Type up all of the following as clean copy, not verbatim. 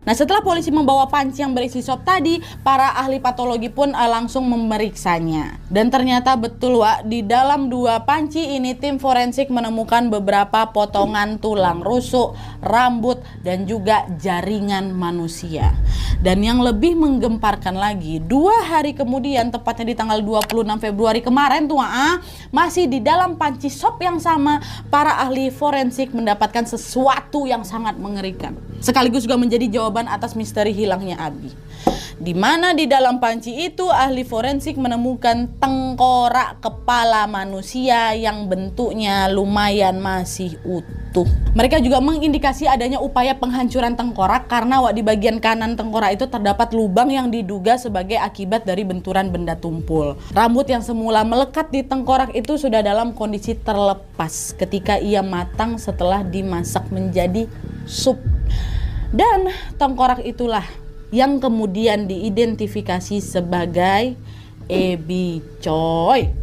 Nah, setelah polisi membawa panci yang berisi sop tadi, para ahli patologi pun langsung memeriksanya. Dan ternyata betul, Wak, di dalam 2 panci ini tim forensik menemukan beberapa potongan tulang rusuk, rambut, dan juga jaringan manusia. Dan yang lebih menggemparkan lagi, 2 hari kemudian, tepatnya di tanggal 26 Februari kemarin tuh, masih di dalam panci sop yang sama, para ahli forensik mendapatkan sesuatu yang sangat mengerikan. Sekaligus juga menjadi jawaban atas misteri hilangnya Abi. Di mana di dalam panci itu ahli forensik menemukan tengkorak kepala manusia yang bentuknya lumayan masih utuh. Mereka juga mengindikasi adanya upaya penghancuran tengkorak karena di bagian kanan tengkorak itu terdapat lubang yang diduga sebagai akibat dari benturan benda tumpul. Rambut yang semula melekat di tengkorak itu sudah dalam kondisi terlepas ketika ia matang setelah dimasak menjadi sup. Dan tengkorak itulah yang kemudian diidentifikasi sebagai Ebi Coy.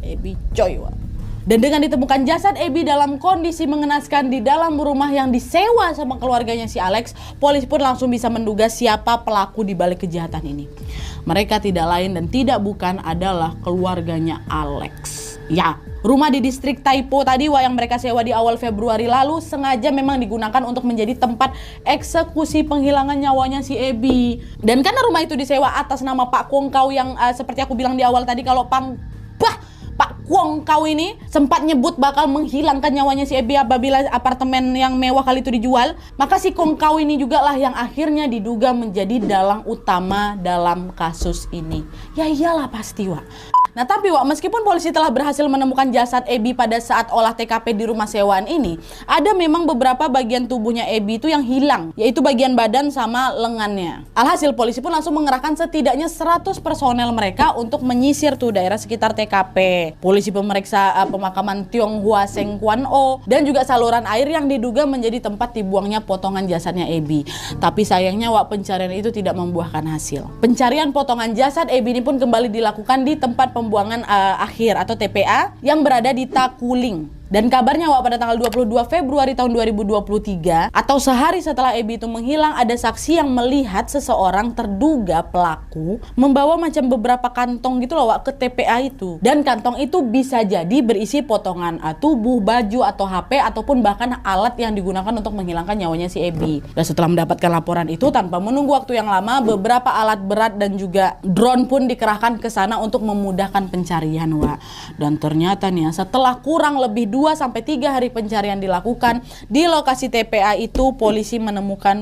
Ebi Coy, Wak. Dan dengan ditemukan jasad Ebi dalam kondisi mengenaskan di dalam rumah yang disewa sama keluarganya si Alex, polisi pun langsung bisa menduga siapa pelaku di balik kejahatan ini. Mereka tidak lain dan tidak bukan adalah keluarganya Alex. Ya, rumah di distrik Taipo tadi, Wak, yang mereka sewa di awal Februari lalu sengaja memang digunakan untuk menjadi tempat eksekusi penghilangan nyawanya si Ebi. Dan karena rumah itu disewa atas nama Pak Kwong Kau yang seperti aku bilang di awal tadi, kalau Pak Kwong Kau ini sempat nyebut bakal menghilangkan nyawanya si Ebi apabila apartemen yang mewah kali itu dijual, maka si Kwong Kau ini juga lah yang akhirnya diduga menjadi dalang utama dalam kasus ini. Ya iyalah pasti, Wak. Nah tapi, Wak, meskipun polisi telah berhasil menemukan jasad Ebi pada saat olah TKP di rumah sewaan ini, ada memang beberapa bagian tubuhnya Ebi itu yang hilang, yaitu bagian badan sama lengannya. Alhasil polisi pun langsung mengerahkan setidaknya 100 personel mereka untuk menyisir tuh daerah sekitar TKP. Polisi pemeriksa pemakaman Tionghoa Seng Kwan O dan juga saluran air yang diduga menjadi tempat dibuangnya potongan jasadnya Ebi. Tapi sayangnya, Wak, pencarian itu tidak membuahkan hasil. Pencarian potongan jasad Ebi ini pun kembali dilakukan di tempat pembuangan akhir atau TPA yang berada di Takuling. Dan kabarnya, Wak, pada tanggal 22 Februari tahun 2023 atau sehari setelah Ebi itu menghilang, ada saksi yang melihat seseorang terduga pelaku membawa macam beberapa kantong gitu loh, Wak, ke TPA itu. Dan kantong itu bisa jadi berisi potongan tubuh, baju atau HP ataupun bahkan alat yang digunakan untuk menghilangkan nyawanya si Ebi. Dan setelah mendapatkan laporan itu, tanpa menunggu waktu yang lama, beberapa alat berat dan juga drone pun dikerahkan ke sana untuk memudahkan pencarian, Wak. Dan ternyata nih, setelah kurang lebih 2-3 hari pencarian dilakukan di lokasi TPA itu, polisi menemukan